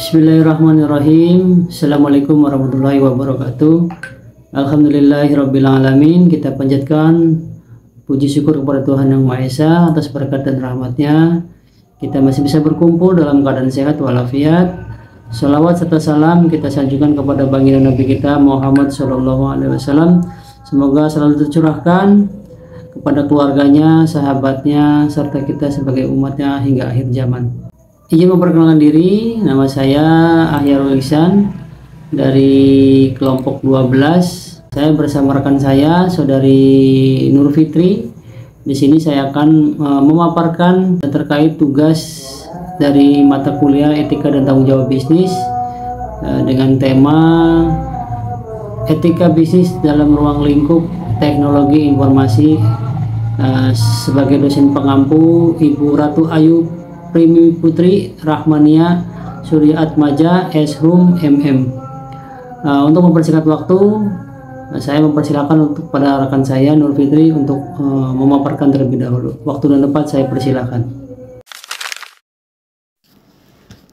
Bismillahirrahmanirrahim. Assalamualaikum warahmatullahi wabarakatuh. Alhamdulillahirabbil alamin. Kita panjatkan puji syukur kepada Tuhan Yang Maha Esa atas berkat dan rahmatnya. Kita masih bisa berkumpul dalam keadaan sehat walafiat. Salawat serta salam kita sanjungkan kepada baginda Nabi kita Muhammad SAW. Semoga selalu tercurahkan kepada keluarganya, sahabatnya, serta kita sebagai umatnya hingga akhir zaman. Izin memperkenalkan diri, nama saya Ahyarul Ihsan dari kelompok 12. Saya bersama rekan saya, Saudari Nur Fitri. Di sini saya akan memaparkan terkait tugas dari mata kuliah Etika dan Tanggung Jawab Bisnis dengan tema Etika Bisnis dalam Ruang Lingkup Teknologi Informasi. Sebagai dosen pengampu Ibu Ratu Ayu Primi Putri Rahmania Surya Atmaja S.Hum MM. Untuk mempersingkat waktu, saya mempersilakan untuk pada rekan saya Nur Fitri untuk memaparkan terlebih dahulu. Waktu dan tempat saya persilakan.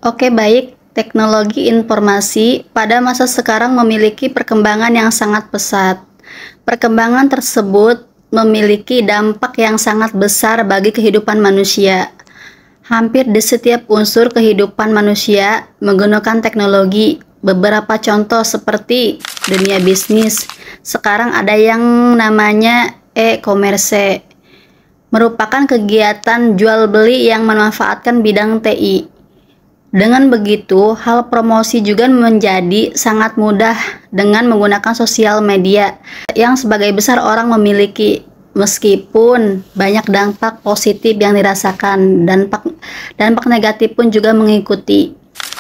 Oke, baik. Teknologi informasi pada masa sekarang memiliki perkembangan yang sangat pesat. Perkembangan tersebut memiliki dampak yang sangat besar bagi kehidupan manusia. Hampir di setiap unsur kehidupan manusia menggunakan teknologi. Beberapa contoh seperti dunia bisnis. Sekarang ada yang namanya e-commerce, merupakan kegiatan jual beli yang memanfaatkan bidang TI. Dengan begitu, hal promosi juga menjadi sangat mudah dengan menggunakan sosial media yang sebagai besar orang memiliki. Meskipun banyak dampak positif yang dirasakan, dampak negatif pun juga mengikuti.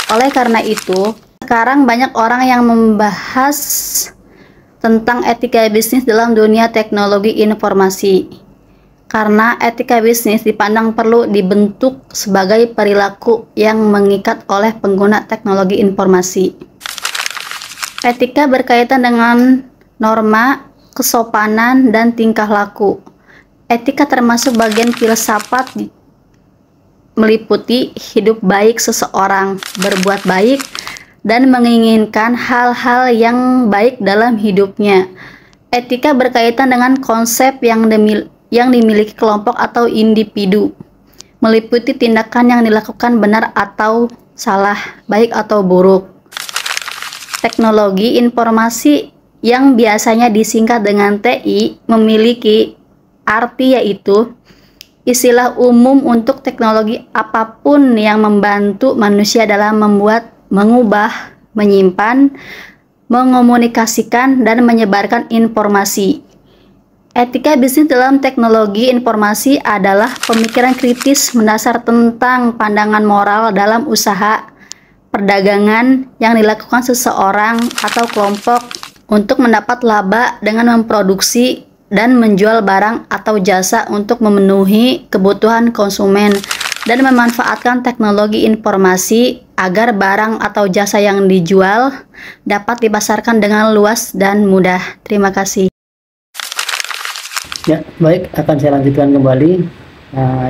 Oleh karena itu, sekarang banyak orang yang membahas tentang etika bisnis dalam dunia teknologi informasi. Karena etika bisnis dipandang perlu dibentuk sebagai perilaku yang mengikat oleh pengguna teknologi informasi. Etika berkaitan dengan norma, kesopanan, dan tingkah laku. Etika termasuk bagian filsafat, meliputi hidup baik seseorang, berbuat baik, dan menginginkan hal-hal yang baik dalam hidupnya. Etika berkaitan dengan konsep yang dimiliki kelompok atau individu, meliputi tindakan yang dilakukan benar atau salah, baik atau buruk. Teknologi informasi yang biasanya disingkat dengan TI memiliki arti yaitu istilah umum untuk teknologi apapun yang membantu manusia dalam membuat, mengubah, menyimpan, mengomunikasikan, dan menyebarkan informasi. Etika bisnis dalam teknologi informasi adalah pemikiran kritis mendasar tentang pandangan moral dalam usaha perdagangan yang dilakukan seseorang atau kelompok untuk mendapat laba dengan memproduksi dan menjual barang atau jasa untuk memenuhi kebutuhan konsumen dan memanfaatkan teknologi informasi agar barang atau jasa yang dijual dapat dipasarkan dengan luas dan mudah. Terima kasih. Ya, baik, akan saya lanjutkan kembali.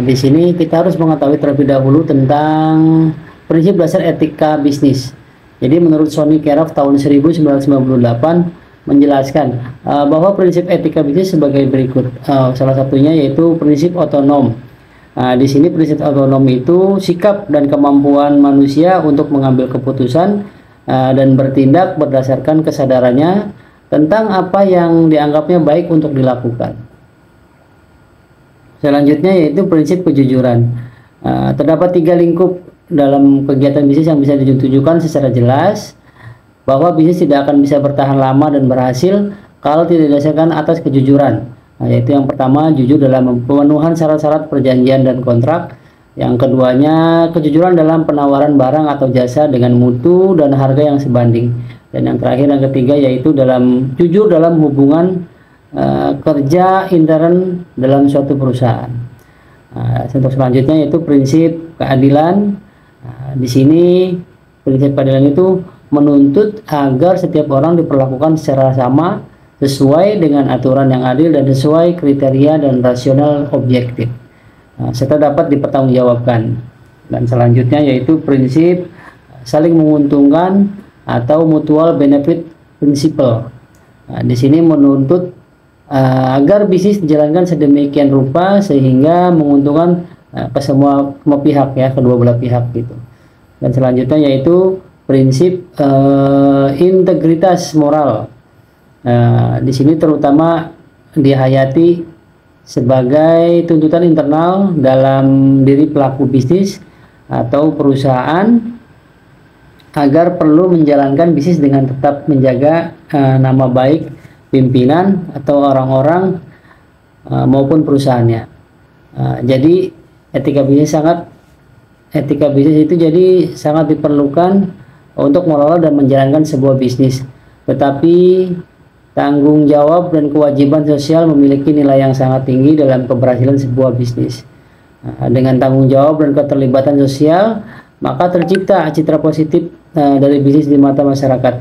Di sini kita harus mengetahui terlebih dahulu tentang prinsip dasar etika bisnis. Jadi menurut Sonny Kerov tahun 1998 menjelaskan bahwa prinsip etika bisnis sebagai berikut. Salah satunya yaitu prinsip otonom. Di sini prinsip otonom itu sikap dan kemampuan manusia untuk mengambil keputusan dan bertindak berdasarkan kesadarannya tentang apa yang dianggapnya baik untuk dilakukan. Selanjutnya yaitu prinsip kejujuran. Terdapat 3 lingkup dalam kegiatan bisnis yang bisa ditunjukkan secara jelas bahwa bisnis tidak akan bisa bertahan lama dan berhasil kalau tidak didasarkan atas kejujuran. Yaitu yang pertama, jujur dalam pemenuhan syarat-syarat perjanjian dan kontrak. Yang keduanya, kejujuran dalam penawaran barang atau jasa dengan mutu dan harga yang sebanding. Dan yang terakhir, yang ketiga, yaitu jujur dalam hubungan kerja intern dalam suatu perusahaan. Untuk selanjutnya yaitu prinsip keadilan. Di sini prinsip keadilan itu menuntut agar setiap orang diperlakukan secara sama sesuai dengan aturan yang adil dan sesuai kriteria dan rasional objektif. serta dapat dipertanggungjawabkan. Dan selanjutnya yaitu prinsip saling menguntungkan atau mutual benefit principle. Nah, di sini menuntut agar bisnis dijalankan sedemikian rupa sehingga menguntungkan ke semua pihak ya, kedua belah pihak gitu. Dan selanjutnya yaitu prinsip integritas moral. Di sini terutama dihayati sebagai tuntutan internal dalam diri pelaku bisnis atau perusahaan agar perlu menjalankan bisnis dengan tetap menjaga nama baik pimpinan atau orang-orang maupun perusahaannya. Jadi etika bisnis itu jadi sangat diperlukan untuk mengelola dan menjalankan sebuah bisnis. Tetapi tanggung jawab dan kewajiban sosial memiliki nilai yang sangat tinggi dalam keberhasilan sebuah bisnis. Dengan tanggung jawab dan keterlibatan sosial, maka tercipta citra positif dari bisnis di mata masyarakat.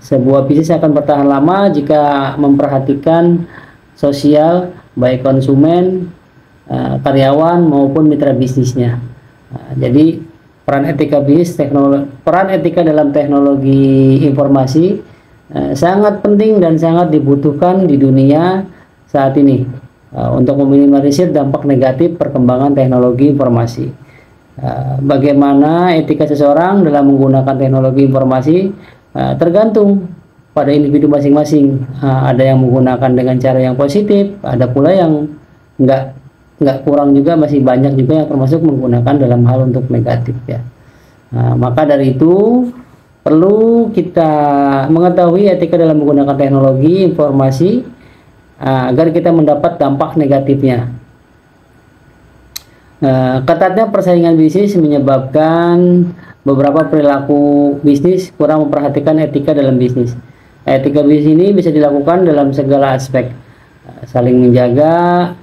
Sebuah bisnis akan bertahan lama jika memperhatikan sosial, baik konsumen, karyawan maupun mitra bisnisnya. Jadi peran etika dalam teknologi informasi sangat penting dan sangat dibutuhkan di dunia saat ini untuk meminimalisir dampak negatif perkembangan teknologi informasi. Bagaimana etika seseorang dalam menggunakan teknologi informasi tergantung pada individu masing-masing. Ada yang menggunakan dengan cara yang positif, ada pula yang nggak kurang juga, masih banyak juga yang termasuk menggunakan dalam hal untuk negatif ya. Maka dari itu perlu kita mengetahui etika dalam menggunakan teknologi informasi agar kita mendapat dampak negatifnya. Ketatnya persaingan bisnis menyebabkan beberapa perilaku bisnis kurang memperhatikan etika dalam bisnis. Etika bisnis ini bisa dilakukan dalam segala aspek. Saling menjaga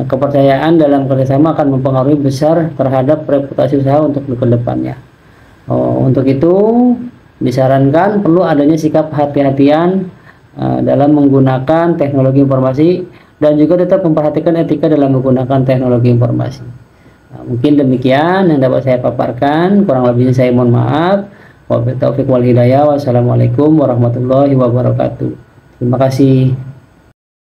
kepercayaan dalam kerjasama akan mempengaruhi besar terhadap reputasi usaha untuk kedepannya. Untuk itu disarankan perlu adanya sikap hati-hatian dalam menggunakan teknologi informasi dan juga tetap memperhatikan etika dalam menggunakan teknologi informasi. Mungkin demikian yang dapat saya paparkan, kurang lebihnya saya mohon maaf. Wabillahi taufiq wal hidayah. Wassalamualaikum warahmatullahi wabarakatuh. Terima kasih.